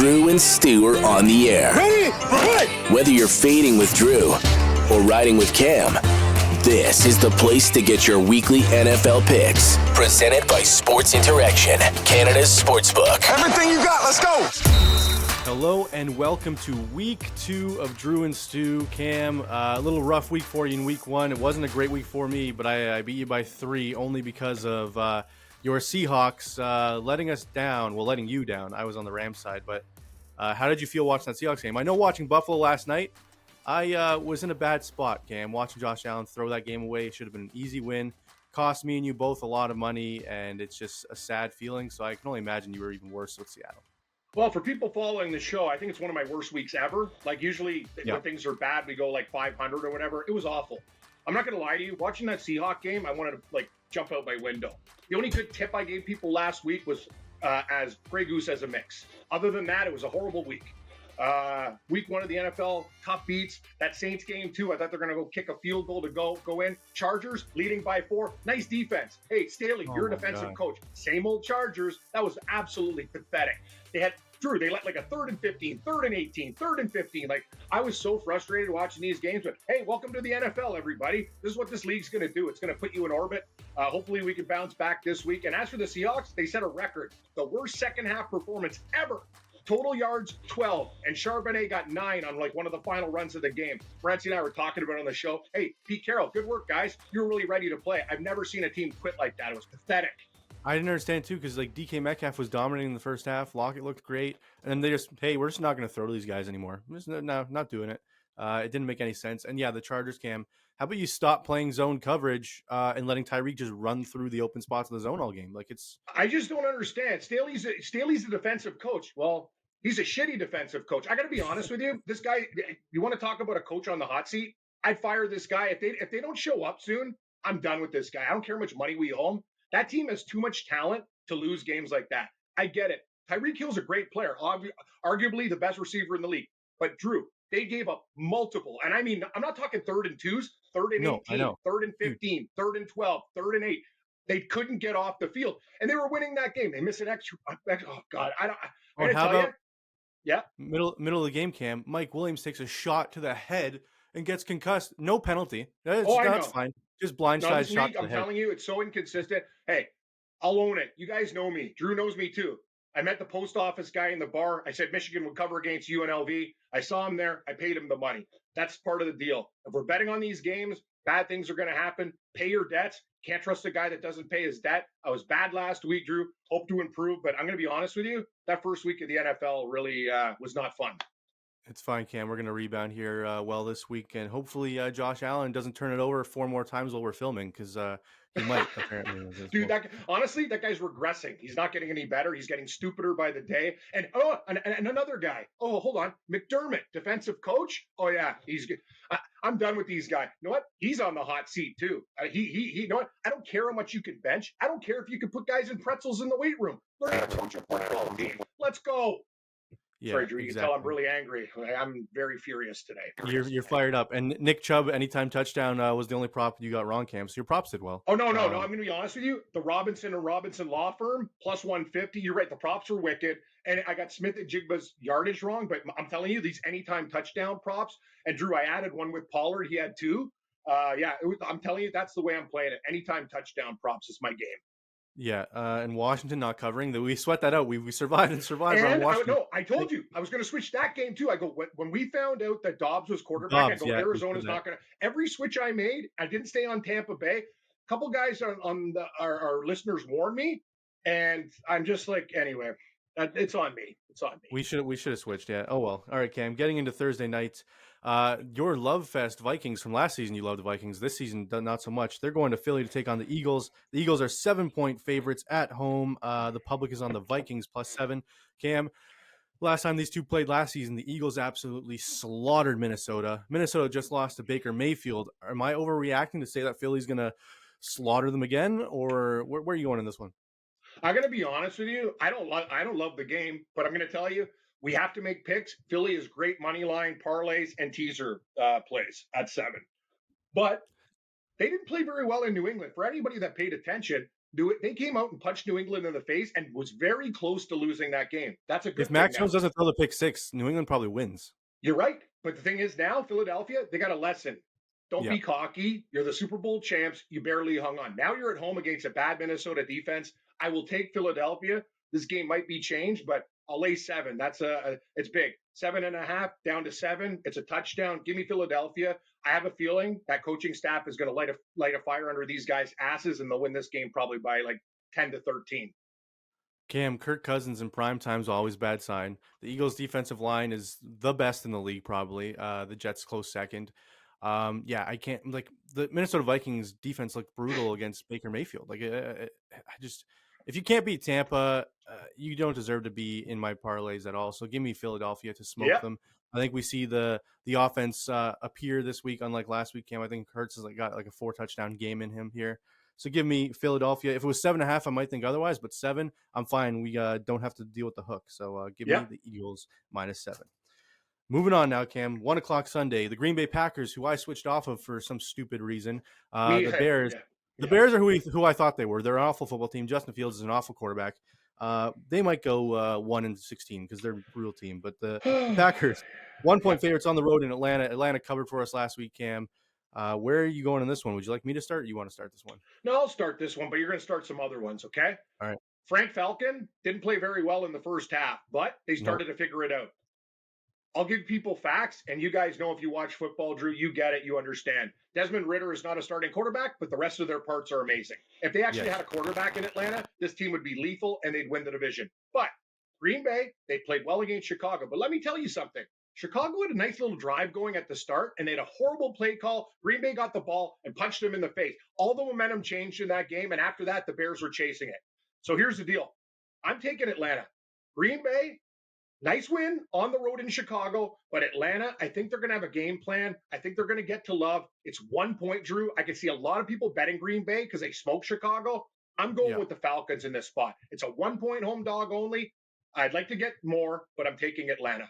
Drew and Stu are on the air. Ready? Right. Whether you're fading with Drew or riding with Cam, this is the place to get your weekly NFL picks. Presented by Sports Interaction, Canada's sportsbook. Everything you got, let's go. Hello and welcome to week 2 of Drew and Stu. Cam, a little rough week for you in week 1. It wasn't a great week for me, but I beat you by 3 only because of your Seahawks letting us down. Well, letting you down. I was on the Rams side, but how did you feel watching that Seahawks game? I know watching Buffalo last night, I was in a bad spot, Cam. Watching Josh Allen throw that game away, it should have been an easy win. Cost me and you both a lot of money, and it's just a sad feeling. So I can only imagine you were even worse with Seattle. Well, for people following the show, I think it's one of my worst weeks ever. Like, usually when things are bad, we go like 500 or whatever. It was awful. I'm not going to lie to you. Watching that Seahawk game, I wanted to like jump out my window. The only good tip I gave people last week was as Grey Goose as a mix. Other than that, it was a horrible week. Week 1 of the NFL, tough beats. That Saints game too. I thought they're going to go kick a field goal to go in. Chargers leading by 4. Nice defense. Hey, Staley, you're a defensive coach. Same old Chargers. That was absolutely pathetic. They let like a 3rd and 15, 3rd and 18, 3rd and 15. Like, I was so frustrated watching these games, but hey, welcome to the NFL, everybody. This is what this league's going to do. It's going to put you in orbit. Hopefully we can bounce back this week. And as for the Seahawks, they set a record. The worst second half performance ever. Total yards, 12. And Charbonnet got 9 on like one of the final runs of the game. Francie and I were talking about it on the show. Hey, Pete Carroll, good work, guys. You're really ready to play. I've never seen a team quit like that. It was pathetic. I didn't understand too, because like DK Metcalf was dominating in the first half. Lockett looked great, and then they just, hey, we're just not going to throw to these guys anymore. No, not doing it. It didn't make any sense. And yeah, the Chargers, Cam, how about you stop playing zone coverage and letting Tyreek just run through the open spots of the zone all game? Like, it's. I just don't understand. Staley's a defensive coach. Well, he's a shitty defensive coach. I got to be honest with you. This guy, you want to talk about a coach on the hot seat? I'd fire this guy if they don't show up soon. I'm done with this guy. I don't care how much money we owe him. That team has too much talent to lose games like that. I get it. Tyreek Hill's a great player, arguably the best receiver in the league. But, Drew, they gave up multiple. And I mean, I'm not talking 3rd and 2s, 3rd and 18, 3rd and 15, 3rd and 12, 3rd and 8. They couldn't get off the field. And they were winning that game. They missed an extra. Oh, God. I'm going to tell you. Yeah. Middle of the game, Cam, Mike Williams takes a shot to the head and gets concussed. No penalty. That's fine. Just blindside shot to the head. I'm telling you, it's so inconsistent. Hey, I'll own it. You guys know me. Drew knows me too. I met the post office guy in the bar. I said Michigan would cover against UNLV. I saw him there. I paid him the money. That's part of the deal. If we're betting on these games, bad things are going to happen. Pay your debts. Can't trust a guy that doesn't pay his debt. I was bad last week, Drew. Hope to improve. But I'm going to be honest with you. That first week of the NFL really was not fun. It's fine, Cam. We're going to rebound here well this week, and hopefully Josh Allen doesn't turn it over 4 more times while we're filming, because he might, apparently. Dude, honestly, that guy's regressing. He's not getting any better. He's getting stupider by the day. And another guy. Oh, hold on. McDermott, defensive coach. Oh, yeah, he's good. I'm done with these guys. You know what? He's on the hot seat, too. He you know what? I don't care how much you can bench. I don't care if you can put guys in pretzels in the weight room. Learn how to coach a football team. Let's go. Yeah, sorry, Drew, you exactly. can tell I'm really angry. I'm very furious today. You're fired up. And Nick Chubb, anytime touchdown, was the only prop you got wrong, Cam. So your props did well. Oh, no. I'm going to be honest with you. The Robinson & Robinson law firm, plus 150. You're right. The props are wicked. And I got Smith and Jigba's yardage wrong. But I'm telling you, these anytime touchdown props. And, Drew, I added one with Pollard. He had 2. I'm telling you, that's the way I'm playing it. Anytime touchdown props is my game. Yeah, and Washington not covering. We sweat that out. We survived around Washington. I told you. I was going to switch that game, too. I go, when we found out that Dobbs was quarterback, Arizona's not going to. Every switch I made, I didn't stay on Tampa Bay. A couple guys on our listeners warned me, and I'm just like, anyway, it's on me. It's on me. We should have switched, yeah. Oh, well. All right, Cam, getting into Thursday nights. Your love fest Vikings from last season, you loved the Vikings. This season, not so much. They're going to Philly to take on the Eagles. The Eagles are 7-point favorites at home. The public is on the Vikings +7. Cam, last time these two played last season, the Eagles absolutely slaughtered Minnesota. Minnesota just lost to Baker Mayfield. Am I overreacting to say that Philly's going to slaughter them again, or where are you going in this one? I'm going to be honest with you. I don't love the game, but I'm going to tell you, we have to make picks. Philly is great money line, parlays, and teaser plays at 7. But they didn't play very well in New England. For anybody that paid attention, They came out and punched New England in the face and was very close to losing that game. That's a good If thing Max now. Jones doesn't throw the pick six, New England probably wins. You're right. But the thing is now, Philadelphia, they got a lesson. Don't be cocky. You're the Super Bowl champs. You barely hung on. Now you're at home against a bad Minnesota defense. I will take Philadelphia. This game might be changed, but I'll lay 7. That's it's big. 7.5 down to 7. It's a touchdown. Give me Philadelphia. I have a feeling that coaching staff is going to light a fire under these guys' asses, and they'll win this game probably by like 10-13. Cam, Kirk Cousins in prime time is always a bad sign. The Eagles' defensive line is the best in the league, probably. The Jets close second. I can't the Minnesota Vikings defense looked brutal against Baker Mayfield. If you can't beat Tampa, you don't deserve to be in my parlays at all. So give me Philadelphia to smoke them. I think we see the offense appear this week, unlike last week. Cam, I think Hurts has got like a 4 touchdown game in him here. So give me Philadelphia. If it was 7.5, I might think otherwise, but 7, I'm fine. We don't have to deal with the hook. So give me the Eagles -7. Moving on now, Cam. 1:00 Sunday. The Green Bay Packers, who I switched off of for some stupid reason. The Bears. The Bears are who I thought they were. They're an awful football team. Justin Fields is an awful quarterback. They might go 1-16 because they're a brutal team. But the Packers, 1-point favorites on the road in Atlanta. Atlanta covered for us last week, Cam. Where are you going in this one? Would you like me to start, or you want to start this one? No, I'll start this one, but you're going to start some other ones, okay? All right. Frank Falcon didn't play very well in the first half, but they started to figure it out. I'll give people facts, and you guys know if you watch football, Drew, you get it, you understand. Desmond Ridder is not a starting quarterback, but the rest of their parts are amazing. If they actually had a quarterback in Atlanta, this team would be lethal, and they'd win the division. But Green Bay, they played well against Chicago. But let me tell you something. Chicago had a nice little drive going at the start, and they had a horrible play call. Green Bay got the ball and punched them in the face. All the momentum changed in that game, and after that, the Bears were chasing it. So here's the deal. I'm taking Atlanta. Green Bay, nice win on the road in Chicago, but Atlanta, I think they're going to have a game plan. I think they're going to get to love. It's 1 point, Drew. I can see a lot of people betting Green Bay because they smoked Chicago. I'm going with the Falcons in this spot. It's a 1-point home dog only. I'd like to get more, but I'm taking Atlanta.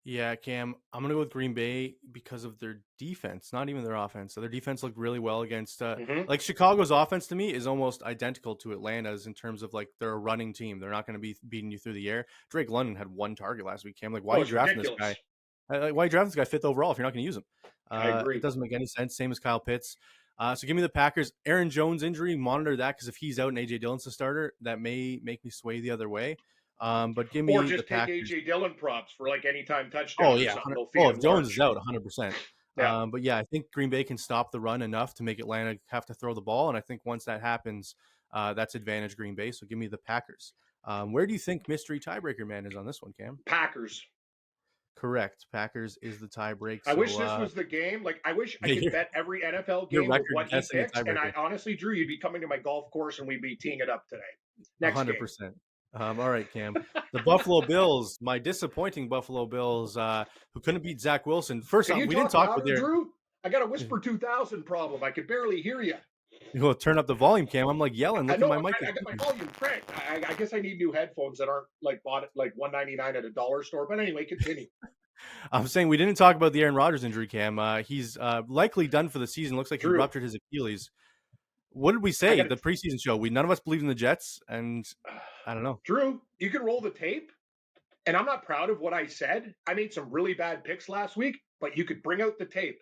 Yeah, Cam, I'm going to go with Green Bay because of their defense, not even their offense. So their defense looked really well against like Chicago's offense to me is almost identical to Atlanta's in terms of like they're a running team. They're not going to be beating you through the air. Drake London had 1 target last week, Cam. Like, why are you drafting this guy? Why are you drafting this guy 5th overall if you're not going to use him? I agree. It doesn't make any sense. Same as Kyle Pitts. So give me the Packers. Aaron Jones injury, monitor that because if he's out and AJ Dillon's the starter, that may make me sway the other way. But give me or just the take Packers. AJ Dillon props for like anytime touchdown. Oh yeah, if Jones is out, 100%. Yeah. But yeah, I think Green Bay can stop the run enough to make Atlanta have to throw the ball, and I think once that happens, that's advantage Green Bay. So give me the Packers. Where do you think mystery tiebreaker man is on this one, Cam? Packers. Correct. Packers is the tiebreak. I wish this was the game. Like, I wish I could bet every NFL game with what he picks. And I honestly, Drew, you'd be coming to my golf course and we'd be teeing it up today. Next 100%. Game. All right, Cam. The Buffalo Bills, my disappointing Buffalo Bills, who couldn't beat Zach Wilson. First off, we didn't talk with Drew? I got a Whisper 2000 problem. I could barely hear you. You'll turn up the volume, Cam. I'm like yelling. Look at my mic. I got my volume cranked. I guess I need new headphones that aren't like bought at like $199 at a dollar store. But anyway, continue. I'm saying we didn't talk about the Aaron Rodgers injury, Cam. He's likely done for the season. Looks like he ruptured his Achilles. What did we say the preseason show? None of us believed in the Jets, and I don't know. Drew, you can roll the tape, and I'm not proud of what I said. I made some really bad picks last week, but you could bring out the tape.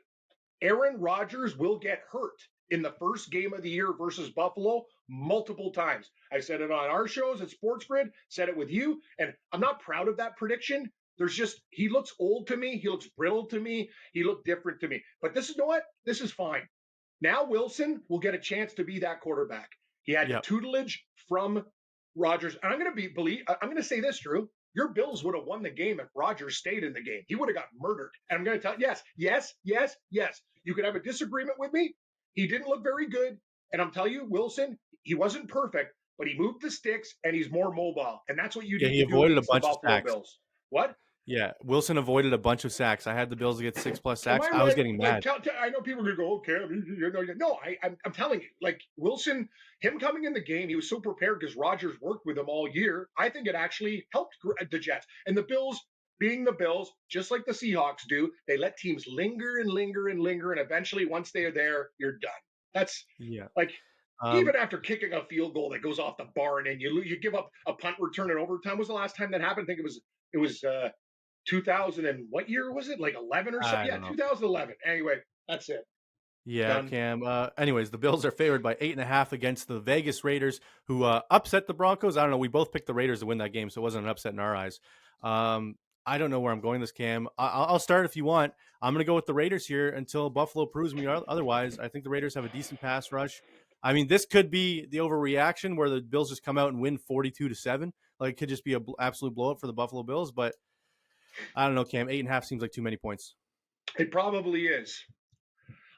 Aaron Rodgers will get hurt in the first game of the year versus Buffalo multiple times. I said it on our shows at Sports Grid, said it with you, and I'm not proud of that prediction. He looks old to me. He looks brittle to me. He looked different to me. But this is, you know what? This is fine. Now Wilson will get a chance to be that quarterback. He had the tutelage from Rodgers. And I'm going to say this, Drew. Your Bills would have won the game if Rodgers stayed in the game. He would have got murdered. And I'm going to tell you, yes. You could have a disagreement with me. He didn't look very good. And I'm telling you, Wilson, he wasn't perfect, but he moved the sticks and he's more mobile. And that's what you did. He avoided a bunch of sacks. Bills. What? Yeah, Wilson avoided a bunch of sacks. I had the Bills to get 6+ sacks. I was getting mad. I know people are going to go, okay. No, I'm telling you, like Wilson, him coming in the game, he was so prepared because Rodgers worked with him all year. I think it actually helped the Jets. And the Bills, being the Bills, just like the Seahawks do, they let teams linger and linger and linger. And eventually, once they are there, you're done. That's like, Even after kicking a field goal that goes off the bar and then you give up a punt return in overtime. When was the last time that happened? I think it was 2000 and what year was it? Like 11 or something? I Yeah, don't know. 2011. Anyway, that's it. Yeah, Done. Cam. Anyways, the Bills are favored by 8.5 against the Vegas Raiders, who upset the Broncos. I don't know. We both picked the Raiders to win that game, so it wasn't an upset in our eyes. I don't know where I'm going this, Cam. I'll start if you want. I'm going to go with the Raiders here until Buffalo proves me otherwise. I think the Raiders have a decent pass rush. I mean, this could be the overreaction where the Bills just come out and win 42-7. Like, it could just be an absolute blowout for the Buffalo Bills, but I don't know, Cam. 8.5 seems like too many points. It probably is.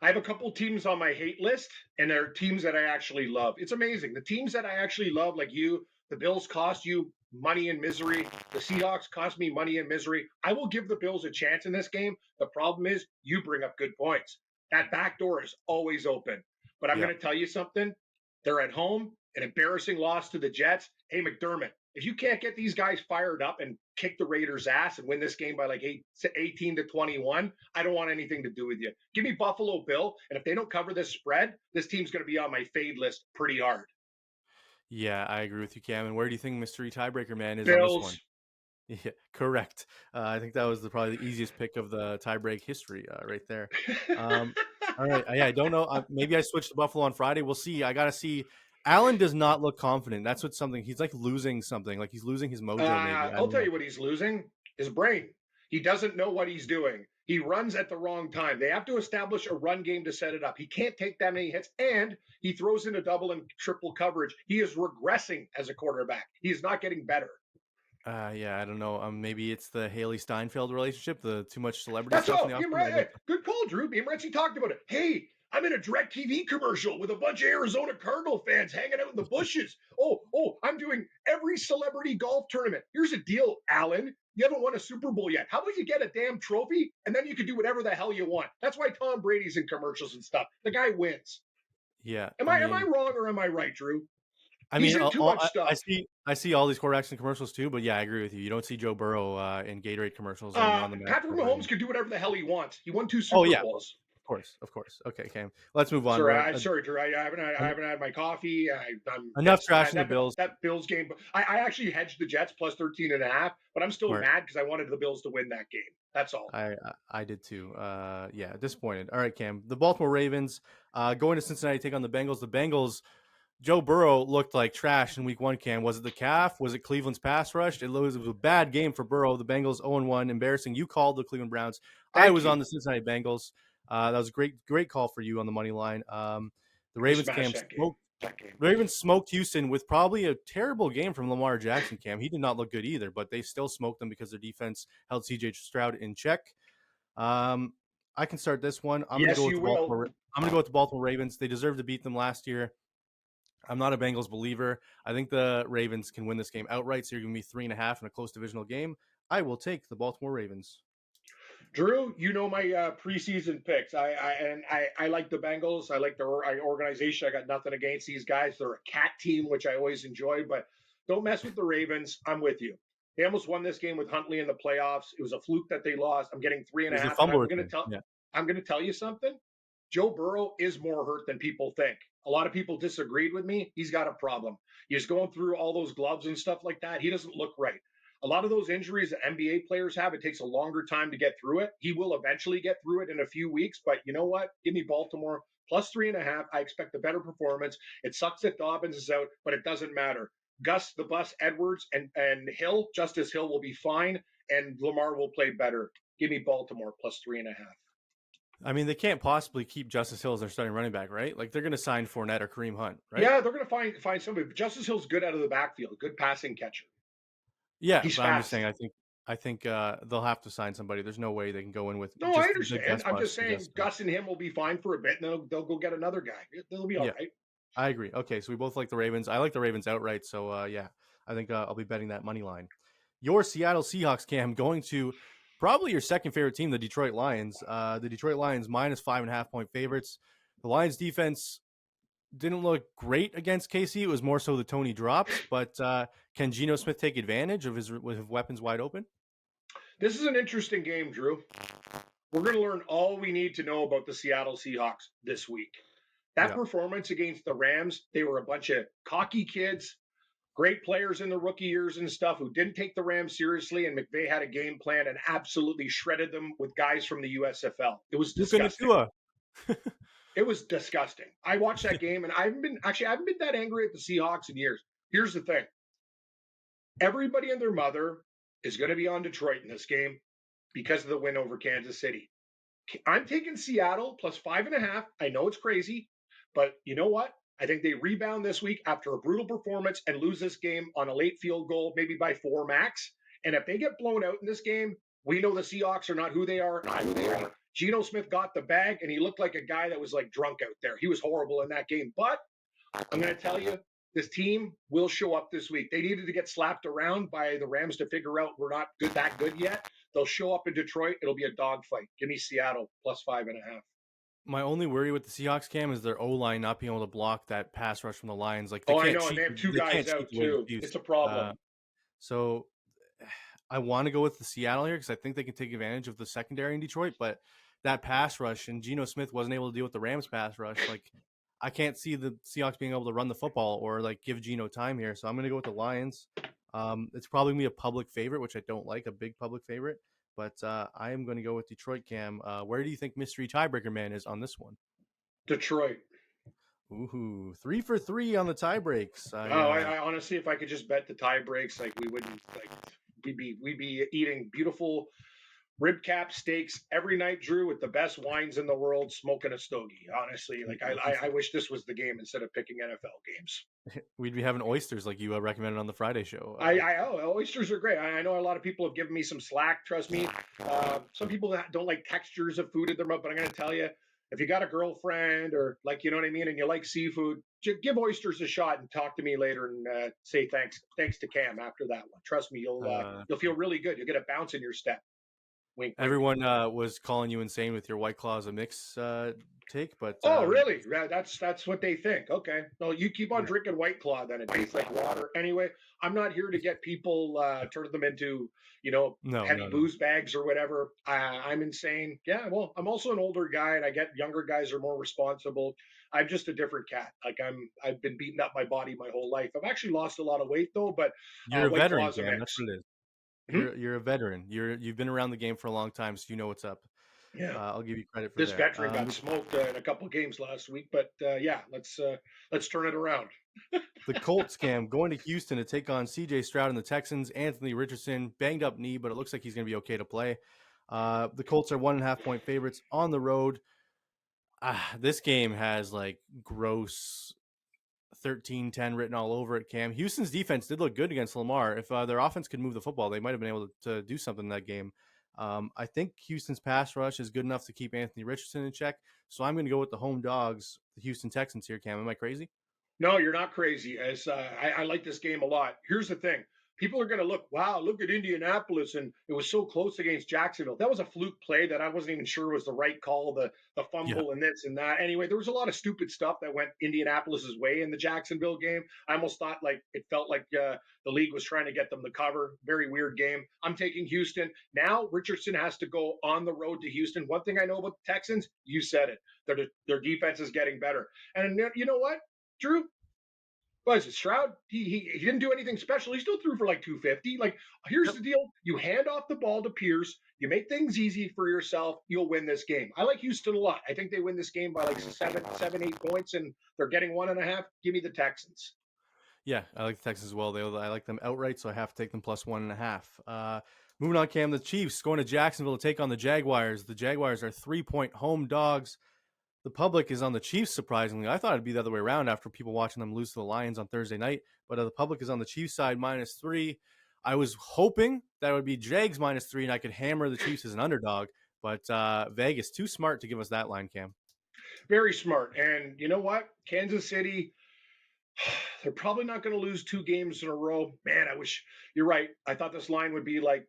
I have a couple teams on my hate list, and they're teams that I actually love. It's amazing. The teams that I actually love, like you, the Bills cost you money and misery. The Seahawks cost me money and misery. I will give the Bills a chance in this game. The problem is you bring up good points. That back door is always open. But I'm going to tell you something. They're at home, an embarrassing loss to the Jets. Hey, McDermott, if you can't get these guys fired up and kick the Raiders' ass and win this game by like 18-21, I don't want anything to do with you. Give me Buffalo Bill, and if they don't cover this spread, this team's going to be on my fade list pretty hard. Yeah, I agree with you, Cam. And where do you think mystery tiebreaker man is Bills. on this one? Yeah, correct. I think that was probably the easiest pick of the tiebreak history right there. All right. Yeah, I don't know. Maybe I switched to Buffalo on Friday. We'll see. I got to see. Allen does not look confident. That's what something. He's like losing something. Like he's losing his mojo, maybe. I'll tell you what he's losing. His brain. He doesn't know what he's doing. He runs at the wrong time. They have to establish a run game to set it up. He can't take that many hits, and he throws into double and triple coverage. He is regressing as a quarterback. He is not getting better. Yeah, I don't know. Maybe it's the Haley Steinfeld relationship, the too much celebrity That's stuff all. in the offseason. Good call, Drew. Me and Renzi talked about it. Hey, I'm in a DirecTV commercial with a bunch of Arizona Cardinal fans hanging out in the bushes. Oh, I'm doing every celebrity golf tournament. Here's a deal, Alan. You haven't won a Super Bowl yet. How about you get a damn trophy and then you can do whatever the hell you want? That's why Tom Brady's in commercials and stuff. The guy wins. Yeah. Am I wrong or am I right, Drew? I mean, I see all these quarterbacks in commercials too, but yeah, I agree with you. You don't see Joe Burrow in Gatorade commercials. On the Patrick Mahomes can do whatever the hell he wants. He won 2 Super Bowls. Of course. Okay, Cam. Let's move on. Sorry, Drew. I haven't had my coffee. Enough trashing the Bills. That Bills game. I actually hedged the Jets plus 13.5, but I'm still mad because I wanted the Bills to win that game. That's all. I did too. Yeah, disappointed. All right, Cam. The Baltimore Ravens going to Cincinnati to take on the Bengals. The Bengals. Joe Burrow looked like trash in week 1, Cam. Was it the calf? Was it Cleveland's pass rush? It was a bad game for Burrow. The Bengals 0-1, embarrassing. You called the Cleveland Browns. I was on the Cincinnati Bengals. That was a great call for you on the money line. The Ravens, Cam, Ravens smoked Houston with probably a terrible game from Lamar Jackson, Cam. He did not look good either, but they still smoked them because their defense held C.J. Stroud in check. I can start this one. I'm going to go with the Baltimore Ravens. They deserve to beat them last year. I'm not a Bengals believer. I think the Ravens can win this game outright, so you're going to be 3.5 in a close divisional game. I will take the Baltimore Ravens. Drew, you know my preseason picks. I like the Bengals. I like the organization. I got nothing against these guys. They're a cat team, which I always enjoy, but don't mess with the Ravens. I'm with you. They almost won this game with Huntley in the playoffs. It was a fluke that they lost. I'm getting 3.5. I'm going to tell you something. Joe Burrow is more hurt than people think. A lot of people disagreed with me. He's got a problem. He's going through all those gloves and stuff like that. He doesn't look right. A lot of those injuries that NBA players have, it takes a longer time to get through it. He will eventually get through it in a few weeks, but you know what? Give me Baltimore plus 3.5. I expect a better performance. It sucks that Dobbins is out, but it doesn't matter. Gus, the Bus, Edwards, and Hill, Justice Hill will be fine, and Lamar will play better. Give me Baltimore plus 3.5. I mean, they can't possibly keep Justice Hill as their starting running back, right? Like, they're going to sign Fournette or Kareem Hunt, right? Yeah, they're going to find somebody. But Justice Hill's good out of the backfield, good passing catcher. Yeah, but I'm just saying, I think they'll have to sign somebody. There's no way they can go in with. No, I understand. I'm just saying Gus and him will be fine for a bit, and they'll go get another guy. They'll be all right. I agree. Okay, so we both like the Ravens. I like the Ravens outright. So I think I'll be betting that money line. Your Seattle Seahawks, Cam, going to probably your second favorite team, the Detroit Lions. The Detroit Lions minus 5.5 point favorites. The Lions defense didn't look great against KC. It was more so the Tony drops. But can Geno Smith take advantage of his weapons wide open? This is an interesting game, Drew. We're going to learn all we need to know about the Seattle Seahawks this week. That performance against the Rams, they were a bunch of cocky kids, great players in the rookie years and stuff who didn't take the Rams seriously, and McVay had a game plan and absolutely shredded them with guys from the USFL. It was disgusting. It was disgusting. I watched that game, and I haven't been that angry at the Seahawks in years. Here's the thing. Everybody and their mother is going to be on Detroit in this game because of the win over Kansas City. I'm taking Seattle plus 5.5. I know it's crazy, but you know what? I think they rebound this week after a brutal performance and lose this game on a late field goal, maybe by 4 max. And if they get blown out in this game, we know the Seahawks are not who they are, not who they are. Geno Smith got the bag, and he looked like a guy that was like drunk out there. He was horrible in that game. But I'm going to tell you, this team will show up this week. They needed to get slapped around by the Rams to figure out we're not that good yet. They'll show up in Detroit. It'll be a dogfight. Give me Seattle plus 5.5. My only worry with the Seahawks, Cam, is their O-line not being able to block that pass rush from the Lions. Like, I know, and they have 2 guys out too. It's a problem. So I want to go with the Seattle here because I think they can take advantage of the secondary in Detroit, but that pass rush, and Geno Smith wasn't able to deal with the Rams pass rush. Like, I can't see the Seahawks being able to run the football or like give Geno time here. So I'm going to go with the Lions. It's probably going to be a public favorite, which I don't like, a big public favorite. But I am going to go with Detroit, Cam. Where do you think Mystery Tiebreaker Man is on this one? Detroit. Ooh, 3 for 3 on the tie breaks. I honestly, if I could just bet the tie breaks, like we wouldn't, like we'd be eating beautiful rib cap steaks every night, Drew, with the best wines in the world, smoking a stogie. Honestly, like I wish this was the game instead of picking NFL games. We'd be having oysters like you recommended on the Friday show. Oysters are great. I know a lot of people have given me some slack. Trust me. Some people don't like textures of food in their mouth, but I'm going to tell you, if you got a girlfriend or like, you know what I mean, and you like seafood, give oysters a shot and talk to me later and say thanks to Cam after that one. Trust me, you'll feel really good. You'll get a bounce in your step. Wink, wink. Everyone was calling you insane with your White Claw as a mix take, but really? Yeah, that's what they think. Okay, well, you keep on drinking White Claw, then it tastes like water. Anyway, I'm not here to get people turn them into heavy booze bags or whatever. I'm insane. Yeah, well, I'm also an older guy, and I get younger guys are more responsible. I'm just a different cat. Like I've been beating up my body my whole life. I've actually lost a lot of weight though, but you're a veteran, man. That's what it is. You're a veteran. You've been around the game for a long time, so you know what's up. Yeah, I'll give you credit for this that. veteran got smoked in a couple games last week, but let's turn it around. The Colts, Cam, going to Houston to take on C.J. Stroud and the Texans. Anthony Richardson, banged up knee, but it looks like he's going to be okay to play. The Colts are 1.5 point favorites on the road. This game has like gross 13-10 written all over it, Cam. Houston's defense did look good against Lamar. If their offense could move the football, they might have been able to do something in that game. I think Houston's pass rush is good enough to keep Anthony Richardson in check. So I'm going to go with the home dogs, the Houston Texans here, Cam. Am I crazy? No, you're not crazy. As I like this game a lot. Here's the thing. People are going to look at Indianapolis, and it was so close against Jacksonville. That was a fluke play that I wasn't even sure was the right call, the fumble and this and that. Anyway, there was a lot of stupid stuff that went Indianapolis's way in the Jacksonville game. I almost thought it felt like the league was trying to get them to cover. Very weird game. I'm taking Houston. Now Richardson has to go on the road to Houston. One thing I know about the Texans, you said it. Their defense is getting better. And you know what, Drew? Was it Stroud? He didn't do anything special. He still threw for like 250. Like, here's the deal. You hand off the ball to Pierce. You make things easy for yourself. You'll win this game. I like Houston a lot. I think they win this game by like 7, 8 points, and they're getting 1.5. Give me the Texans. Yeah, I like the Texans as well. I like them outright, so I have to take them plus 1.5. Moving on, Cam, the Chiefs going to Jacksonville to take on the Jaguars. The Jaguars are 3-point home dogs. The public is on the Chiefs, surprisingly. I thought it'd be the other way around after people watching them lose to the Lions on Thursday night. But the public is on the Chiefs side, -3. I was hoping that it would be Jags -3, and I could hammer the Chiefs as an underdog. But Vegas, too smart to give us that line, Cam. Very smart. And you know what? Kansas City, they're probably not going to lose 2 games in a row. Man, I wish you're right. I thought this line would be like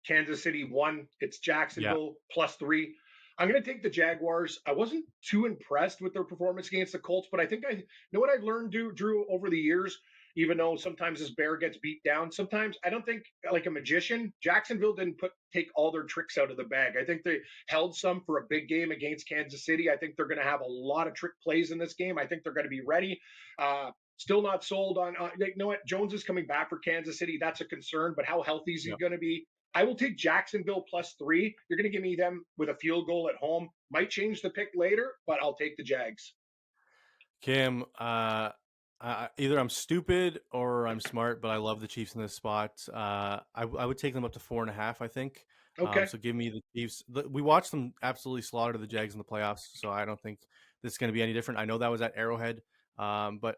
Kansas City 1. It's Jacksonville +3. I'm going to take the Jaguars. I wasn't too impressed with their performance against the Colts, but I think I know what I've learned, Drew, over the years. even though sometimes this Bear gets beat down. Sometimes I don't think, like a magician, Jacksonville didn't take all their tricks out of the bag. I think they held some for a big game against Kansas City. I think they're going to have a lot of trick plays in this game. I think they're going to be ready. Still not sold on, you know what, Jones is coming back for Kansas City. That's a concern, but how healthy is he going to be? I will take Jacksonville +3. You're going to give me them with a field goal at home. Might change the pick later, but I'll take the Jags. Cam, either I'm stupid or I'm smart, but I love the Chiefs in this spot. I would take them up to 4.5, I think. Okay. So give me the Chiefs. We watched them absolutely slaughter the Jags in the playoffs, so I don't think this is going to be any different. I know that was at Arrowhead, but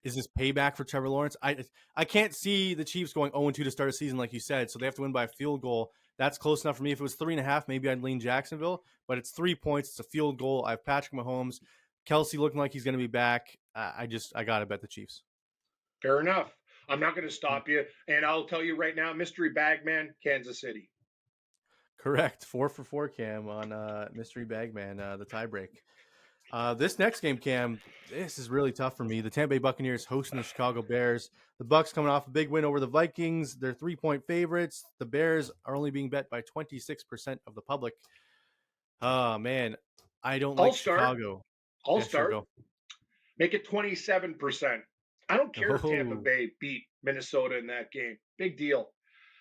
is this payback for Trevor Lawrence? I can't see the Chiefs going 0-2 to start a season, like you said, so they have to win by a field goal. That's close enough for me. If it was 3.5, maybe I'd lean Jacksonville, but it's 3 points. It's a field goal. I have Patrick Mahomes. Kelsey looking like he's going to be back. I got to bet the Chiefs. Fair enough. I'm not going to stop you. And I'll tell you right now, mystery bagman, Kansas City. Correct. 4 for 4, Cam, on mystery bagman, the tiebreak. This next game, Cam, this is really tough for me. The Tampa Bay Buccaneers hosting the Chicago Bears. The Bucs coming off a big win over the Vikings. They're 3-point favorites. The Bears are only being bet by 26% of the public. Oh, man. I don't like Chicago. I'll start. Sure, make it 27%. I don't care if Tampa Bay beat Minnesota in that game. Big deal.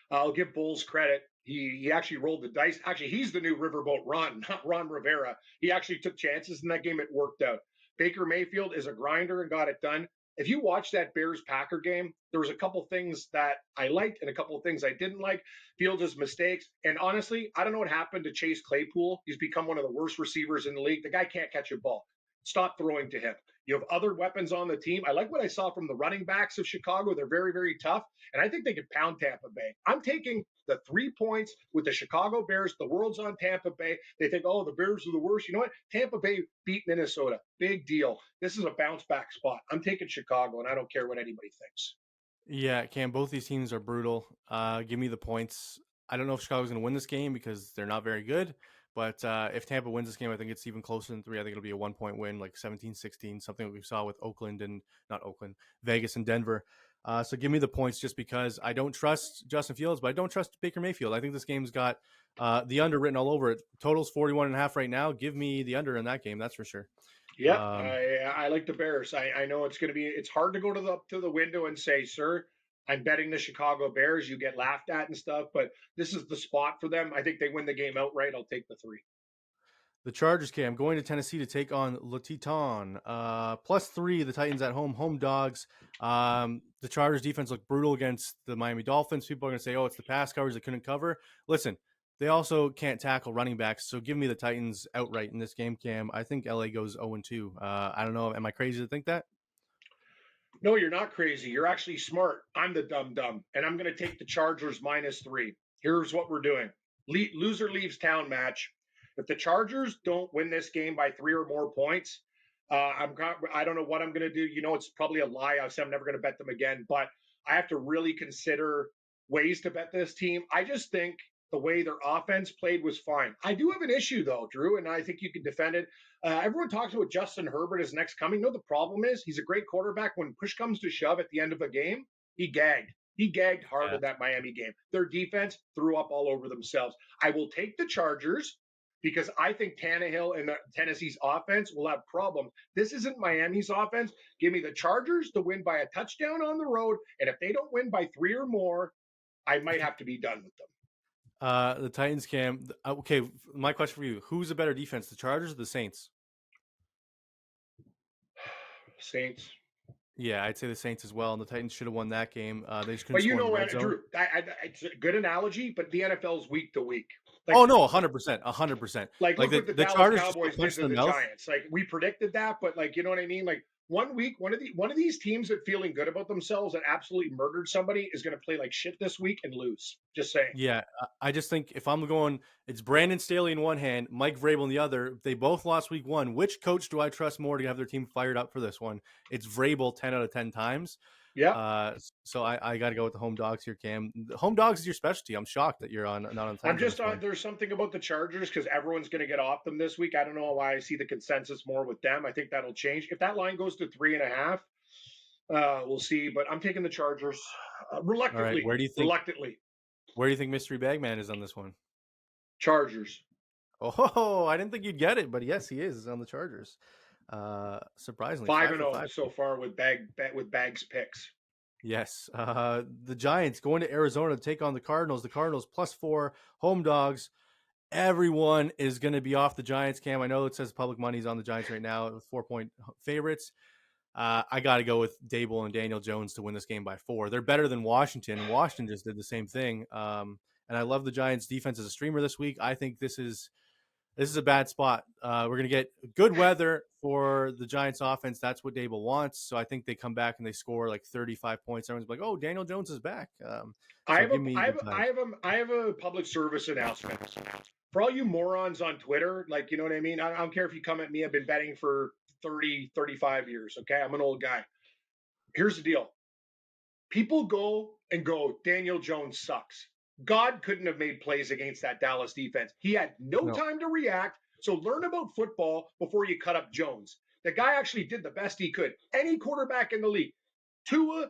I'll give Bulls credit. He actually rolled the dice. Actually, he's the new Riverboat Ron, not Ron Rivera. He actually took chances in that game. It worked out. Baker Mayfield is a grinder and got it done. If you watch that Bears-Packer game, there was a couple things that I liked and a couple of things I didn't like. Fields' mistakes. And honestly, I don't know what happened to Chase Claypool. He's become one of the worst receivers in the league. The guy can't catch a ball. Stop throwing to him. You have other weapons on the team. I like what I saw from the running backs of Chicago. They're very, very tough. And I think they could pound Tampa Bay. I'm taking the 3 points with the Chicago Bears. The world's on Tampa Bay. They think, oh, the Bears are the worst. You know what? Tampa Bay beat Minnesota. Big deal. This is a bounce back spot. I'm taking Chicago, and I don't care what anybody thinks. Yeah, Cam, both these teams are brutal. Give me the points. I don't know if Chicago's going to win this game because they're not very good. But if Tampa wins this game, I think it's even closer than 3. I think it'll be a 1-point win, like 17-16, something that we saw with Vegas and Denver. So give me the points just because I don't trust Justin Fields, but I don't trust Baker Mayfield. I think this game's got the under written all over it. Total's 41.5 right now. Give me the under in that game, that's for sure. Yeah, I like the Bears. I know it's going to be. It's hard to go to the window and say, sir, I'm betting the Chicago Bears. You get laughed at and stuff, but this is the spot for them. I think they win the game outright. I'll take the 3. The Chargers, Cam, going to Tennessee to take on Le Titan. +3, the Titans at home dogs. The Chargers defense looked brutal against the Miami Dolphins. People are going to say, oh, it's the pass coverage that couldn't cover. Listen, they also can't tackle running backs, so give me the Titans outright in this game, Cam. I think LA goes 0-2. I don't know. Am I crazy to think that? No, you're not crazy. You're actually smart. I'm the dumb, and I'm going to take the Chargers -3. Here's what we're doing. Loser leaves town match. If the Chargers don't win this game by 3 or more points, I don't know what I'm going to do. You know, it's probably a lie. I said I'm never going to bet them again, but I have to really consider ways to bet this team. I just think the way their offense played was fine. I do have an issue, though, Drew, and I think you can defend it. Everyone talks about Justin Herbert as next coming. No, the problem is he's a great quarterback. When push comes to shove at the end of a game, he gagged. He gagged hard in that Miami game. Their defense threw up all over themselves. I will take the Chargers because I think Tannehill and Tennessee's offense will have problems. This isn't Miami's offense. Give me the Chargers to win by a touchdown on the road, and if they don't win by 3 or more, I might have to be done with them. The Titans, Cam. Okay, my question for you: who's a better defense, the Chargers or the Saints? Saints. Yeah, I'd say the Saints as well. And the Titans should have won that game. They just couldn't. But you know what, Drew? It's a good analogy, but the NFL is week to week. Like, oh no, 100%, 100%. Like look what the Chargers Cowboys did to the Giants. Like we predicted that, but like you know what I mean. Like one week, one of these teams that feeling good about themselves that absolutely murdered somebody is going to play like shit this week and lose. Just saying. Yeah, I just think if I'm going, it's Brandon Staley in one hand, Mike Vrabel in the other. They both lost week 1. Which coach do I trust more to have their team fired up for this one? It's Vrabel 10 out of 10 times. Yeah. So I got to go with the home dogs here, Cam. The home dogs is your specialty. I'm shocked that you're not on. I'm just on. There's something about the Chargers because everyone's going to get off them this week. I don't know why I see the consensus more with them. I think that'll change if that line goes to 3.5. We'll see, but I'm taking the Chargers All right, reluctantly. Reluctantly, where do you think Mystery Bagman is on this one? Chargers. Oh, I didn't think you'd get it, but yes, he is on the Chargers. Surprisingly, 5-0 so far with Bags picks. Yes. The Giants going to Arizona to take on the Cardinals. The Cardinals +4 home dogs. Everyone is going to be off the Giants, Cam. I know it says public money's on the Giants right now with 4-point favorites. I got to go with Dable and Daniel Jones to win this game by 4. They're better than Washington. Washington just did the same thing. And I love the Giants' defense as a streamer this week. I think this is a bad spot. We're going to get good weather for the Giants offense. That's what Dable wants. So I think they come back and they score like 35 points. Everyone's like, oh, Daniel Jones is back. I have a public service announcement. For all you morons on Twitter, like, you know what I mean? I don't care if you come at me. I've been betting for 30, 35 years. Okay. I'm an old guy. Here's the deal. People go, Daniel Jones sucks. God couldn't have made plays against that Dallas defense. He had no time to react. So learn about football before you cut up Jones. The guy actually did the best he could. Any quarterback in the league, Tua,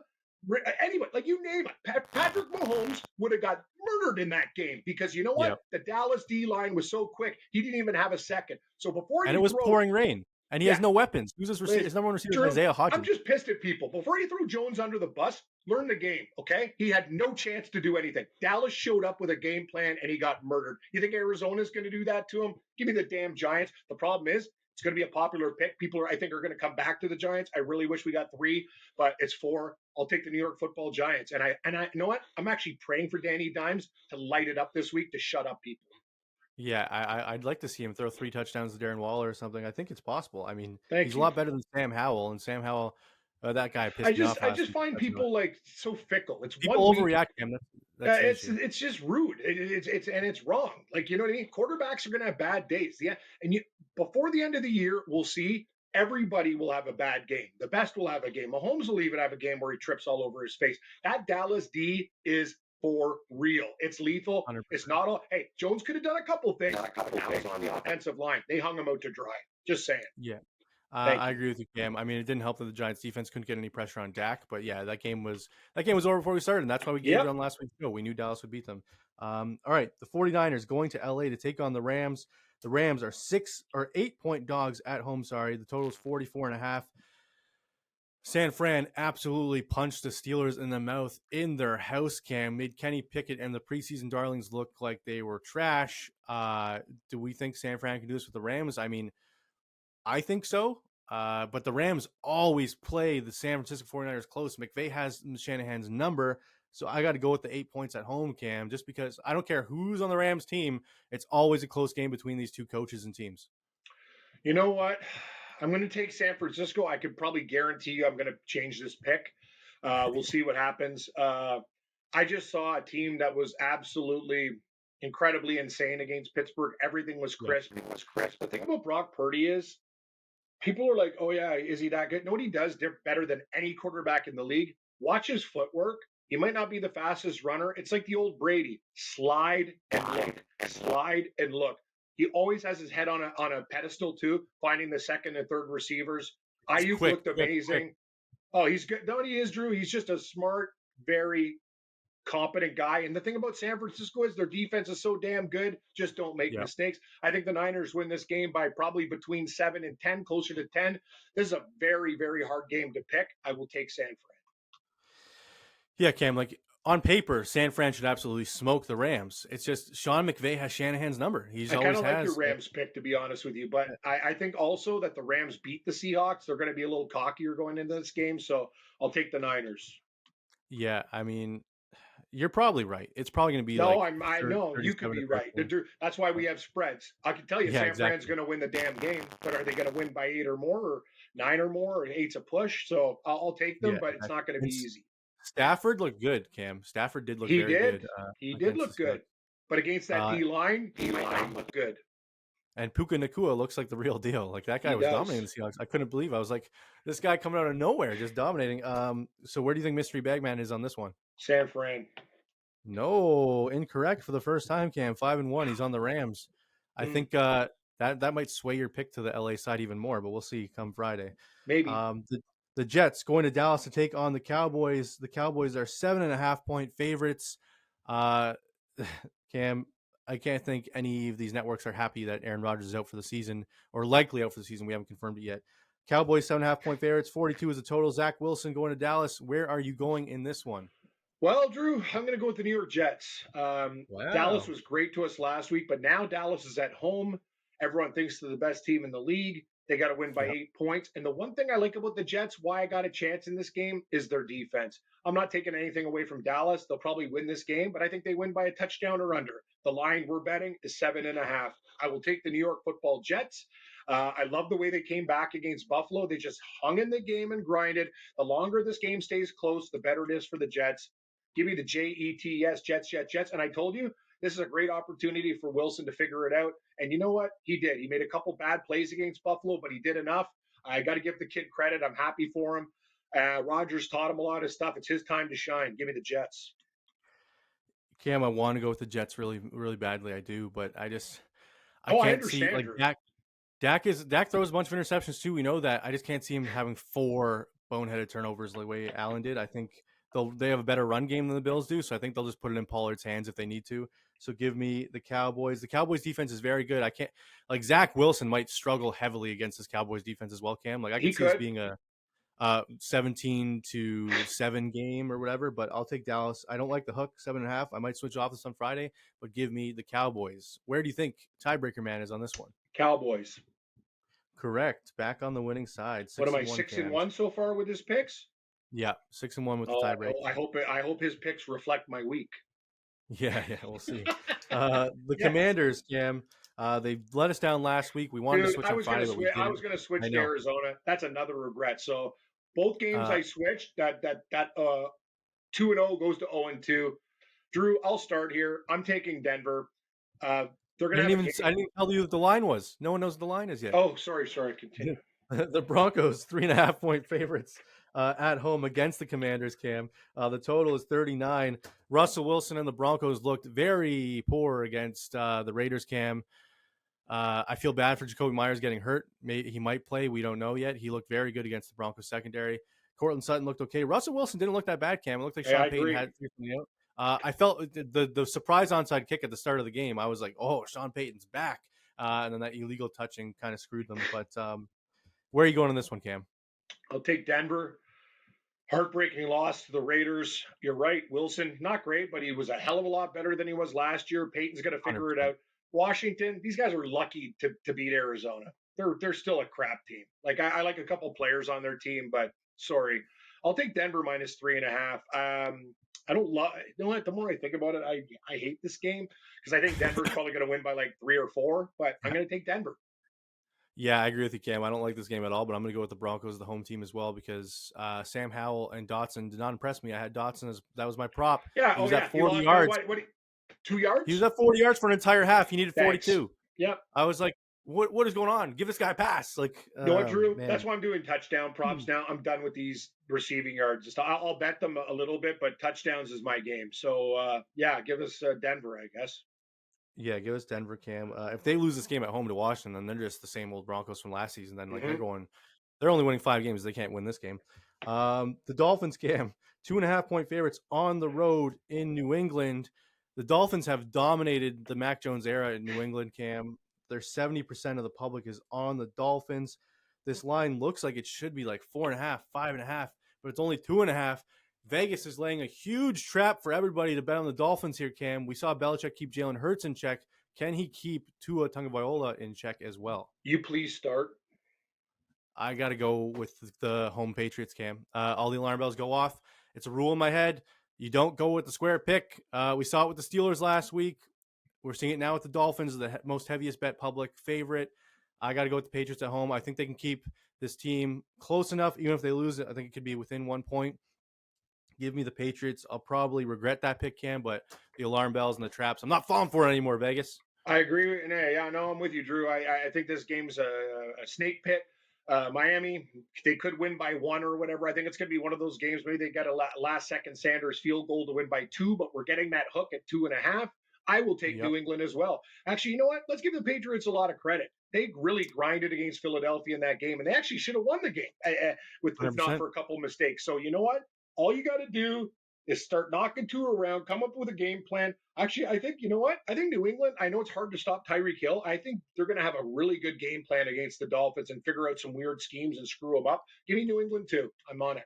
anyway, like you name it, Patrick Mahomes would have got murdered in that game because you know what? Yep. The Dallas D line was so quick, he didn't even have a second. So before and it was pouring rain. And he has no weapons. Who's his receiver? His number one receiver is Isaiah Hodgins. I'm just pissed at people. Before you throw Jones under the bus, learn the game, okay? He had no chance to do anything. Dallas showed up with a game plan, and he got murdered. You think Arizona's going to do that to him? Give me the damn Giants. The problem is it's going to be a popular pick. People, I think, are going to come back to the Giants. I really wish we got 3, but it's 4. I'll take the New York Football Giants. And I, you know what? I'm actually praying for Danny Dimes to light it up this week to shut up people. Yeah, I'd like to see him throw 3 touchdowns to Darren Waller or something. I think it's possible. I mean, he's a lot better than Sam Howell, and Sam Howell, that guy pissed me off. I just find people like so fickle. It's people overreact to him. It's just rude. It's wrong. Like, you know what I mean? Quarterbacks are going to have bad days. Yeah, and before the end of the year, we'll see. Everybody will have a bad game. The best will have a game. Mahomes will even have a game where he trips all over his face. That Dallas D is for real. It's lethal. 100%. It's not all. Hey, Jones could have done a couple things. On the offensive line. They hung him out to dry. Just saying. Yeah. I agree with you, Cam. I mean, it didn't help that the Giants defense couldn't get any pressure on Dak, but yeah, that game was over before we started, and that's why we gave it on last week's show. We knew Dallas would beat them. All right, the 49ers going to LA to take on the Rams. The Rams are 8-point dogs at home. Sorry, the total is 44.5. San Fran absolutely punched the Steelers in the mouth in their house, Cam. Made Kenny Pickett and the preseason darlings look like they were trash. Do we think San Fran can do this with the Rams? I mean, I think so. But the Rams always play the San Francisco 49ers close. McVay has Shanahan's number. So I got to go with the 8 points at home, Cam, just because I don't care who's on the Rams team. It's always a close game between these two coaches and teams. You know what? I'm going to take San Francisco. I could probably guarantee you I'm going to change this pick. We'll see what happens. I just saw a team that was absolutely incredibly insane against Pittsburgh. Everything was crisp. It was crisp. The thing about Brock Purdy is people are like, oh, yeah, is he that good? No, what he does better than any quarterback in the league. Watch his footwork. He might not be the fastest runner. It's like the old Brady. Slide and look. Slide and look. He always has his head on a pedestal, too, finding the second and third receivers. Ayuk looked amazing. Quick. Oh, he's good. No, he is, Drew. He's just a smart, very competent guy. And the thing about San Francisco is their defense is so damn good. Just don't make mistakes. I think the Niners win this game by probably between 7 and 10, closer to 10. This is a very, very hard game to pick. I will take San Fran. Yeah, Cam, like on paper, San Fran should absolutely smoke the Rams. It's just Sean McVay has Shanahan's number. I kind of like your Rams pick, to be honest with you. But I think also that the Rams beat the Seahawks. They're going to be a little cockier going into this game. So I'll take the Niners. Yeah, I mean, you're probably right. It's probably going to be I know. You could be right. That's why we have spreads. I can tell you San Fran's going to win the damn game. But are they going to win by 8 or more or 9 or more? Or 8's a push. So I'll take them, but it's not going to be easy. Stafford looked good, Cam. Stafford did look very good. He did look good. But against that D-line looked good. And Puka Nacua looks like the real deal. Like, that guy was dominating the Seahawks. I couldn't believe it. I was like, this guy coming out of nowhere, just dominating. So where do you think Mystery Bagman is on this one? San Fran. No, incorrect for the first time, Cam. 5-1. He's on the Rams. I think that might sway your pick to the LA side even more, but we'll see come Friday. Maybe. The Jets going to Dallas to take on the Cowboys. The Cowboys are 7.5-point favorites. Cam, I can't think any of these networks are happy that Aaron Rodgers is out for the season or likely out for the season. We haven't confirmed it yet. Cowboys 7.5-point favorites. 42 is the total. Zach Wilson going to Dallas. Where are you going in this one? Well, Drew, I'm going to go with the New York Jets. Wow. Dallas was great to us last week, but now Dallas is at home. Everyone thinks they're the best team in the league. They got to win by 8 points. And the one thing I like about the Jets, why I got a chance in this game, is their defense. I'm not taking anything away from Dallas. They'll probably win this game, but I think they win by a touchdown or under. The line we're betting is 7.5. I will take the New York Football Jets. I love the way they came back against Buffalo. They just hung in the game and grinded. The longer this game stays close, the better it is for the Jets. Give me the Jets, Jets. And I told you, this is a great opportunity for Wilson to figure it out. And you know what? He did. He made a couple bad plays against Buffalo, but he did enough. I got to give the kid credit. I'm happy for him. Rodgers taught him a lot of stuff. It's his time to shine. Give me the Jets. Cam, I want to go with the Jets really, really badly. I do, but I can't see like Dak throws a bunch of interceptions too. We know that. I just can't see him having 4 boneheaded turnovers the way Allen did. I think they have a better run game than the Bills do, so I think they'll just put it in Pollard's hands if they need to. So give me the Cowboys. The Cowboys defense is very good. I can't like Zach Wilson might struggle heavily against this Cowboys defense as well, Cam. Like I can see this being a 17-7 game or whatever, but I'll take Dallas. I don't like the hook 7.5. I might switch off this on Friday, but give me the Cowboys. Where do you think tiebreaker man is on this one? Cowboys. Correct. Back on the winning side. What am I, 6-1 so far with his picks? Yeah, 6-1 with the tiebreaker. I hope his picks reflect my week. Yeah, we'll see. The Commanders, Cam, they let us down last week. We wanted to switch on Friday, but we didn't. I was going to switch to Arizona. That's another regret. So both games I switched. That 2-0 goes to 0-2. Drew, I'll start here. I'm taking Denver. I didn't even tell you what the line was. No one knows what the line is yet. Oh, sorry. Continue. The Broncos 3.5-point favorites at home against the Commanders, Cam. The total is 39. Russell Wilson and the Broncos looked very poor against the Raiders, Cam. I feel bad for Jacoby Myers getting hurt. He might play. We don't know yet. He looked very good against the Broncos secondary. Cortland Sutton looked okay. Russell Wilson didn't look that bad, Cam. It looked like Sean Payton had something out. I felt the surprise onside kick at the start of the game. I was like, oh, Sean Payton's back. And then that illegal touching kind of screwed them. But where are you going on this one, Cam? I'll take Denver. Heartbreaking loss to the Raiders. You're right. Wilson, not great, but he was a hell of a lot better than he was last year. Peyton's going to figure 100%. It out. Washington, these guys are lucky to beat Arizona. They're still a crap team. Like I like a couple players on their team, but sorry. I'll take Denver minus 3.5. I don't love. You know what? The more I think about it, I hate this game because I think Denver's probably going to win by like 3 or 4. But I'm going to take Denver. Yeah, I agree with you, Cam. I don't like this game at all, but I'm going to go with the Broncos, the home team as well, because Sam Howell and Dotson did not impress me. I had Dotson that was my prop. Yeah, he was at 40 yards. 2 yards? He was at 40 yards for an entire half. He needed 42. Thanks. Yep. I was like, what is going on? Give this guy a pass. Like, you know what, Drew? Man. That's why I'm doing touchdown props now. I'm done with these receiving yards. I'll bet them a little bit, but touchdowns is my game. So, give us Denver, I guess. Yeah, give us Denver, Cam. If they lose this game at home to Washington, then they're just the same old Broncos from last season. Then they're only winning 5 games. They can't win this game. The Dolphins, Cam, 2.5-point favorites on the road in New England. The Dolphins have dominated the Mac Jones era in New England, Cam. There's 70% of the public is on the Dolphins. This line looks like it should be like 4.5, 5.5, but it's only 2.5. Vegas is laying a huge trap for everybody to bet on the Dolphins here, Cam. We saw Belichick keep Jalen Hurts in check. Can he keep Tua Tagovailoa in check as well? You please start. I got to go with the home Patriots, Cam. All the alarm bells go off. It's a rule in my head. You don't go with the square pick. We saw it with the Steelers last week. We're seeing it now with the Dolphins, the most heaviest bet public favorite. I got to go with the Patriots at home. I think they can keep this team close enough. Even if they lose it, I think it could be within 1 point. Give me the Patriots. I'll probably regret that pick, Cam, but the alarm bells and the traps, I'm not falling for it anymore, Vegas. I agree. I'm with you, Drew. I think this game's a snake pit. Miami, they could win by 1 or whatever. I think it's going to be one of those games. Maybe they got a last-second Sanders field goal to win by 2, but we're getting that hook at 2.5. I will take New England as well. Actually, you know what? Let's give the Patriots a lot of credit. they really grinded against Philadelphia in that game, and they actually should have won the game with if not 100%. for a couple of mistakes. So you know what? All you got to do is start knocking two around, come up with a game plan. Actually, I think, you know what? I think New England, I know it's hard to stop Tyreek Hill. I think they're going to have a really good game plan against the Dolphins and figure out some weird schemes and screw them up. Give me New England too. I'm on it.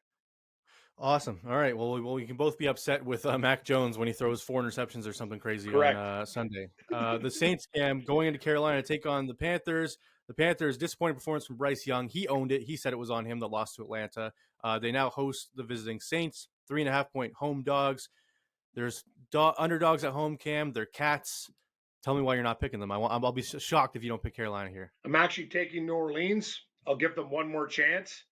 Awesome. All right. Well, we can both be upset with Mac Jones when he throws 4 interceptions or something crazy Correct. on Sunday. The Saints, Cam, going into Carolina to take on the Panthers. The Panthers, disappointing performance from Bryce Young. He owned it. He said it was on him that lost to Atlanta. They now host the visiting Saints, 3.5-point home dogs. There's underdogs at home, Cam. They're cats. Tell me why you're not picking them. I'll be shocked if you don't pick Carolina here. I'm actually taking New Orleans. I'll give them one more chance.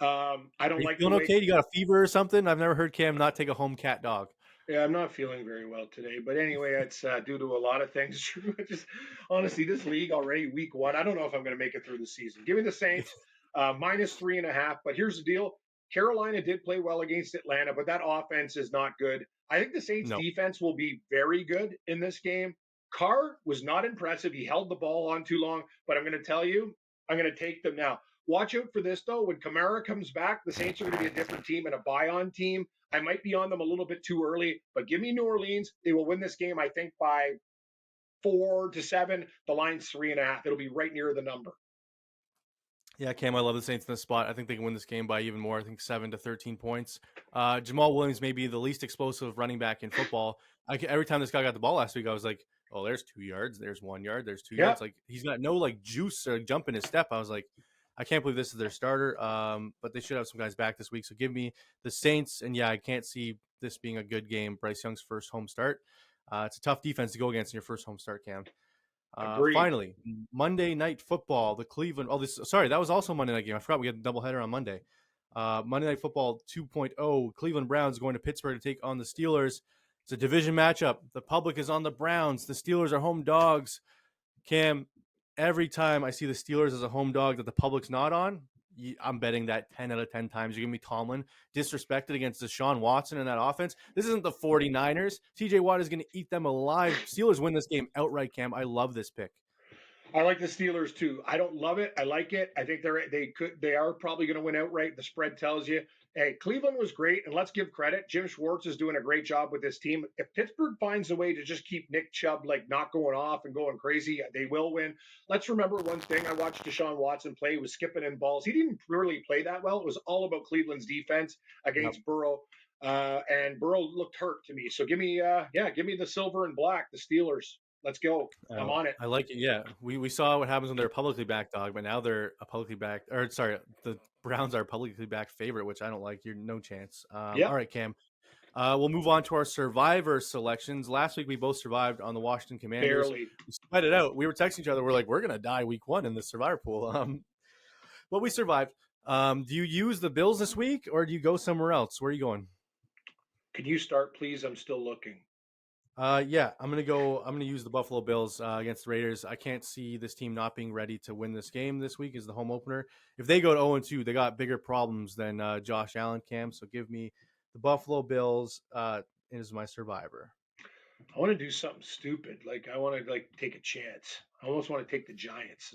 I don't like feeling okay? You got a fever or something? I've never heard Cam not take a home cat dog. Yeah, I'm not feeling very well today. But anyway, it's due to a lot of things. Just honestly, this league already week 1. I don't know if I'm going to make it through the season. Give me the Saints minus 3.5. But here's the deal: Carolina did play well against Atlanta, but that offense is not good. I think the Saints defense will be very good in this game. Carr was not impressive. He held the ball on too long. But I'm going to tell you, I'm going to take them now. Watch out for this, though. When Kamara comes back, the Saints are going to be a different team and a buy-on team. I might be on them a little bit too early, but give me New Orleans. They will win this game, I think, by 4-7. The line's 3.5. It'll be right near the number. Yeah, Cam, I love the Saints in this spot. I think they can win this game by even more. I think 7 to 13 points. Jamal Williams may be the least explosive running back in football. Every time this guy got the ball last week, I was like, oh, there's 2 yards. There's 1 yard. There's 2 yards. Like, he's got no, juice or jump in his step. I was like, I can't believe this is their starter, but they should have some guys back this week. So give me the Saints. And, yeah, I can't see this being a good game. Bryce Young's first home start. It's a tough defense to go against in your first home start, Cam. Finally, Monday Night Football, the Cleveland. That was also a Monday night game. I forgot we had a doubleheader on Monday. Monday Night Football 2.0, Cleveland Browns going to Pittsburgh to take on the Steelers. It's a division matchup. The public is on the Browns. The Steelers are home dogs. Cam, every time I see the Steelers as a home dog that the public's not on, I'm betting that 10 out of 10 times. You're going to be Tomlin disrespected against Deshaun Watson in that offense. This isn't the 49ers. TJ Watt is going to eat them alive. Steelers win this game outright, Cam. I love this pick. I like the Steelers too. I don't love it. I like it. I think they are probably going to win outright. The spread tells you. Hey, Cleveland was great, and let's give credit. Jim Schwartz is doing a great job with this team. If Pittsburgh finds a way to just keep Nick Chubb not going off and going crazy, they will win. Let's remember one thing. I watched Deshaun Watson play. He was skipping in balls. He didn't really play that well. It was all about Cleveland's defense against Burrow, and Burrow looked hurt to me. So give me the silver and black, the Steelers. Let's go. I'm on it. I like it. Yeah. We saw what happens when they're a publicly backed dog, but now they're a publicly backed, the Browns are a publicly backed favorite, which I don't like. You're no chance. All right, Cam. We'll move on to our survivor selections. Last week, we both survived on the Washington Commanders. Barely. We spread it out. We were texting each other. We're like, we're going to die week 1 in the survivor pool. But we survived. Do you use the Bills this week, or do you go somewhere else? Where are you going? Can you start, please? I'm still looking. Yeah, I'm going to use the Buffalo Bills against the Raiders. I can't see this team not being ready to win this game this week as the home opener. If they go to 0-2, they got bigger problems than Josh Allen, Cam. So give me the Buffalo Bills as my survivor. I want to do something stupid. I want to take a chance. I almost want to take the Giants.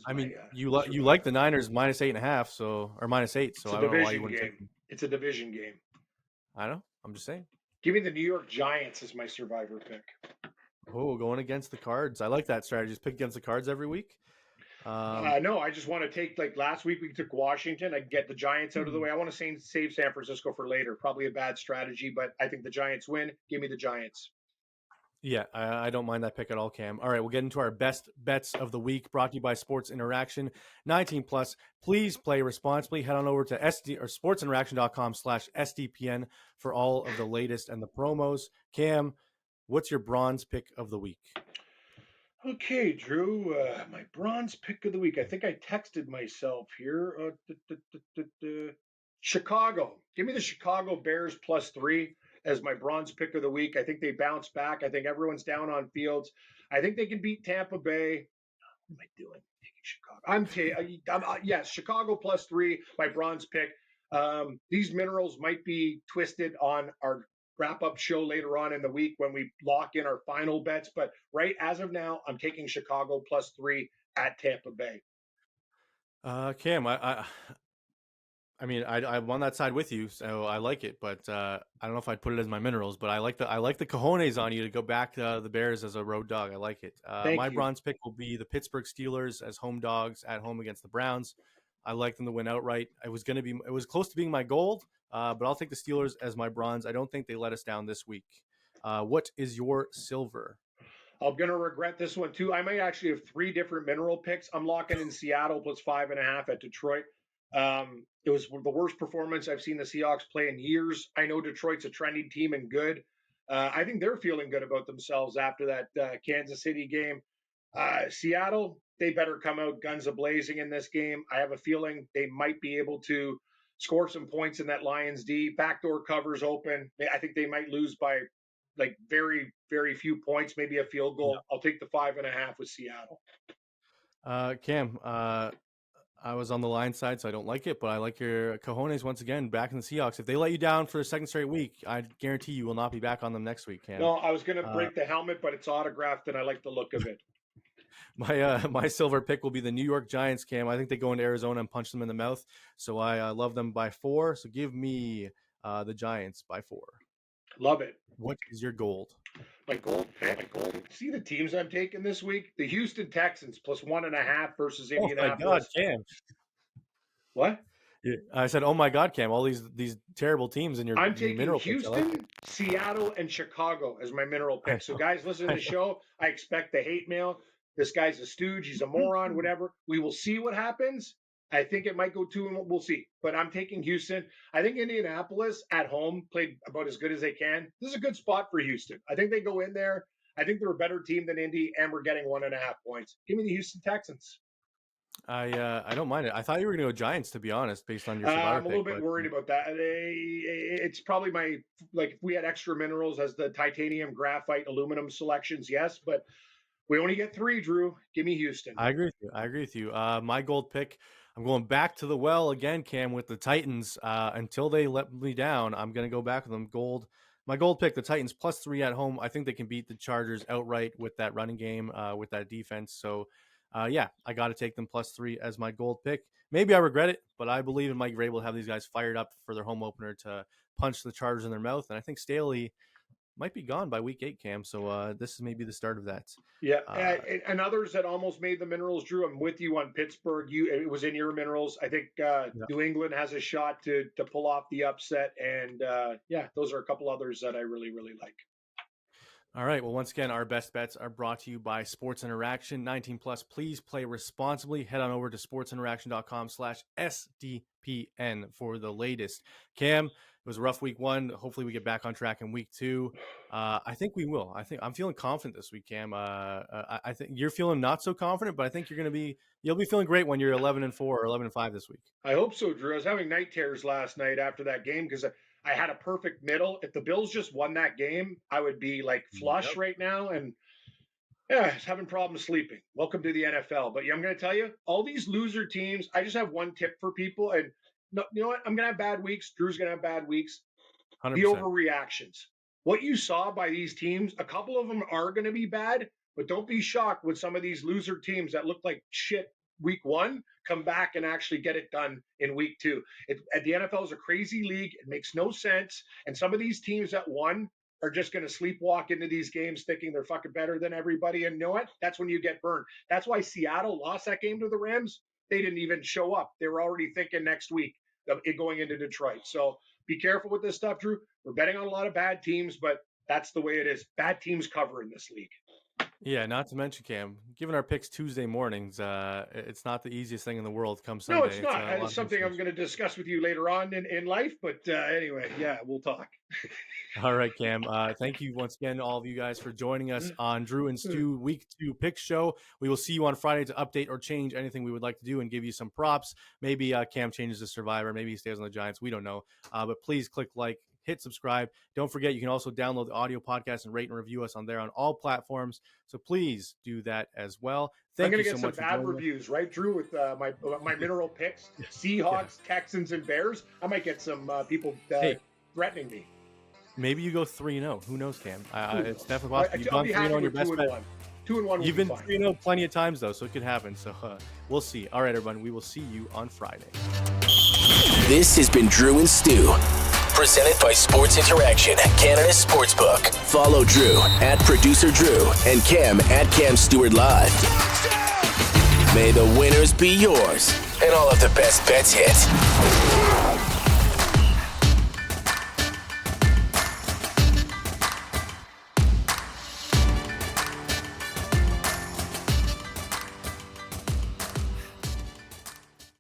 You like the Niners minus 8.5, or minus 8. So I don't know why you wouldn't take them. It's a division game. I know. I'm just saying. Give me the New York Giants as my survivor pick. Oh, going against the Cards. I like that strategy. Just pick against the Cards every week. No, I just want to take, last week we took Washington. I get the Giants out of the way. I want to save San Francisco for later. Probably a bad strategy, but I think the Giants win. Give me the Giants. Yeah, I don't mind that pick at all, Cam. All right, we'll get into our best bets of the week, brought to you by Sports Interaction. 19 plus. Please play responsibly. Head on over to sportsinteraction.com/SDPN for all of the latest and the promos. Cam, what's your bronze pick of the week? Okay, Drew, my bronze pick of the week. I think I texted myself here. Chicago. Give me the Chicago Bears +3 as my bronze pick of the week. I think they bounce back. I think everyone's down on Fields. I think they can beat Tampa Bay. What am I doing? Taking Chicago. Yes, Chicago +3, my bronze pick. These minerals might be twisted on our wrap-up show later on in the week when we lock in our final bets. But right as of now, I'm taking Chicago +3 at Tampa Bay. Cam, I mean, I'm on that side with you, so I like it, but I don't know if I'd put it as my minerals. But I like the cojones on you to go back to the Bears as a road dog. I like it. My Thank you. bronze pick will be the Pittsburgh Steelers as home dogs at home against the Browns. I like them to win outright. It was close to being my gold, but I'll take the Steelers as my bronze. I don't think they let us down this week. What is your silver? I'm going to regret this one too. I might actually have 3 different mineral picks. I'm locking in Seattle plus 5.5 at Detroit. It was the worst performance I've seen the Seahawks play in years. I know Detroit's a trending team and good. I think they're feeling good about themselves after that Kansas City game. Seattle, they better come out guns a-blazing in this game. I have a feeling they might be able to score some points in that Lions D. Backdoor covers open. I think they might lose by like very, very few points, maybe a field goal. Yeah. I'll take the 5.5 with Seattle. Cam, I was on the line side, so I don't like it, but I like your cojones once again back in the Seahawks. If they let you down for a second straight week, I guarantee you will not be back on them next week, Cam. No, I was going to break the helmet, but it's autographed, and I like the look of it. My silver pick will be the New York Giants, Cam. I think they go into Arizona and punch them in the mouth, so I love them by 4. So give me the Giants by 4. Love it. What is your gold? My gold pick. See the teams I'm taking this week? The Houston Texans plus 1.5 versus Indianapolis. Oh my God, Cam! What? Yeah, I said, "Oh my God, Cam!" All these terrible teams in your. I'm taking mineral Houston, like Seattle, and Chicago as my mineral pick. So guys, listen to the show. I expect the hate mail. This guy's a stooge. He's a moron. Whatever. We will see what happens. I think it might go 2, and we'll see. But I'm taking Houston. I think Indianapolis at home played about as good as they can. This is a good spot for Houston. I think they go in there. I think they're a better team than Indy, and we're getting 1.5 points. Give me the Houston Texans. I don't mind it. I thought you were going to go Giants, to be honest, based on your survivor I'm a little bit worried about that. It's probably my, like, if we had extra minerals as the titanium, graphite, aluminum selections, yes, but we only get 3, Drew. Give me Houston. I agree with you. My gold pick, I'm going back to the well again, Cam, with the Titans. Until they let me down, I'm going to go back with them. My gold pick, the Titans plus 3 at home. I think they can beat the Chargers outright with that running game, with that defense. So, yeah, I got to take them plus 3 as my gold pick. Maybe I regret it, but I believe in Mike Vrabel to have these guys fired up for their home opener to punch the Chargers in their mouth. And I think Staley might be gone by week 8, Cam. So this is maybe the start of that. Yeah, and others that almost made the minerals, Drew. I'm with you on Pittsburgh. It was in your minerals. I think New England has a shot to pull off the upset, and yeah, those are a couple others that I really, really like. All right. Well, once again, our best bets are brought to you by Sports Interaction. 19 plus, please play responsibly. Head on over to sportsinteraction.com/SDPN for the latest. Cam, it was a rough week 1. Hopefully we get back on track in week 2. I think we will. I'm feeling confident this week, Cam. I think you're feeling not so confident, but I think you'll be feeling great when you're 11-4 or 11-5 this week. I hope so, Drew. I was having night terrors last night after that game because I had a perfect middle. If the Bills just won that game, I would be like flush right now. And yeah, I was having problems sleeping. Welcome to the NFL. But yeah, I'm going to tell you, all these loser teams, I just have one tip for people. And no, you know what? I'm going to have bad weeks. Drew's going to have bad weeks. 100%. The overreactions. What you saw by these teams, a couple of them are going to be bad, but don't be shocked with some of these loser teams that look like shit week 1 come back and actually get it done in week 2. The NFL is a crazy league. It makes no sense. And some of these teams that won are just going to sleepwalk into these games thinking they're fucking better than everybody. And you know what? That's when you get burned. That's why Seattle lost that game to the Rams. They didn't even show up. They were already thinking next week of it going into Detroit. So be careful with this stuff, Drew. We're betting on a lot of bad teams, but that's the way it is. Bad teams cover in this league. Yeah, not to mention, Cam, given our picks Tuesday mornings, it's not the easiest thing in the world come Sunday. No, it's not. It's something I'm going to discuss with you later on in life. But anyway, yeah, we'll talk. All right, Cam. Thank you once again, all of you guys, for joining us on Drew and Stu Week 2 Pick Show. We will see you on Friday to update or change anything we would like to do and give you some props. Maybe Cam changes to Survivor. Maybe he stays on the Giants. We don't know. But please click like, hit subscribe. Don't forget, you can also download the audio podcast and rate and review us on there on all platforms. So please do that as well. I'm going to get some bad reviews, right, Drew, with my mineral picks, Seahawks, Texans, and Bears. I might get some people threatening me. Maybe you go 3-0. Who knows, Cam? It's definitely possible. You've gone 3-0 on your best bet. 2-1. You've been 3-0 plenty of times, though, so it could happen. So we'll see. All right, everyone, we will see you on Friday. This has been Drew and Stu, presented by Sports Interaction, Canada's Sportsbook. Follow Drew at Producer Drew and Cam at Cam Stewart Live. May the winners be yours and all of the best bets hit.